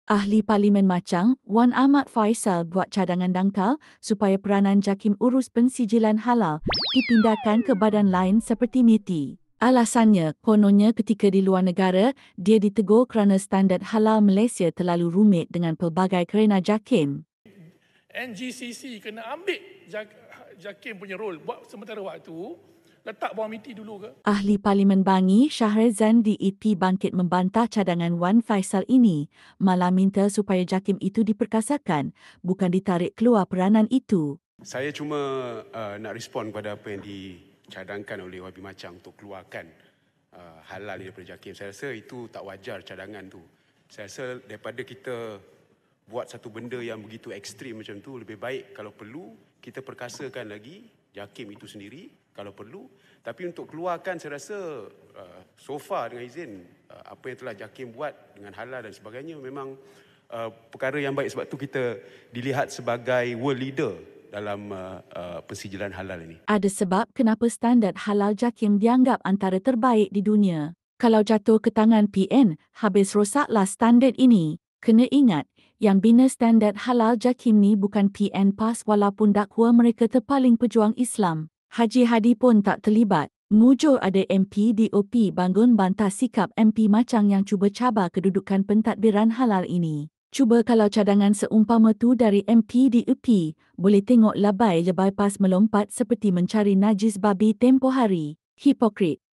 Ahli Parlimen Machang, Wan Ahmad Faisal buat cadangan dangkal supaya peranan JAKIM urus pensijilan halal dipindahkan ke badan lain seperti MITI. Alasannya, kononnya ketika di luar negara, dia ditegur kerana standard halal Malaysia terlalu rumit dengan pelbagai kerana JAKIM. NGCC kena ambil JAKIM punya role buat sementara waktu, letak bawah MITI dulu ke? Ahli Parlimen Bangi, Shahrizan di EP bangkit membantah cadangan Wan Faisal ini, malah minta supaya JAKIM itu diperkasakan, bukan ditarik keluar peranan itu. Saya cuma nak respon kepada apa yang dicadangkan oleh YB Machang untuk keluarkan halal daripada JAKIM. Saya rasa itu tak wajar cadangan tu. Saya rasa daripada kita buat satu benda yang begitu ekstrim macam tu, lebih baik kalau perlu kita perkasakan lagi JAKIM itu sendiri kalau perlu. Tapi untuk keluarkan, saya rasa so far dengan izin apa yang telah JAKIM buat dengan halal dan sebagainya memang perkara yang baik. Sebab tu kita dilihat sebagai world leader dalam pensijilan halal ini. Ada sebab kenapa standard halal JAKIM dianggap antara terbaik di dunia. Kalau jatuh ke tangan PN, habis rosaklah standard ini. Kena ingat, yang bina standard halal JAKIM ni bukan PN PAS walaupun dakwa mereka terpaling pejuang Islam. Haji Hadi pun tak terlibat. Mujur ada MP DOP bangun bantah sikap MP Machang yang cuba cabar kedudukan pentadbiran halal ini. Cuba kalau cadangan seumpama tu dari MP DOP, boleh tengok labai je bypass melompat seperti mencari najis babi tempoh hari. Hipokrit.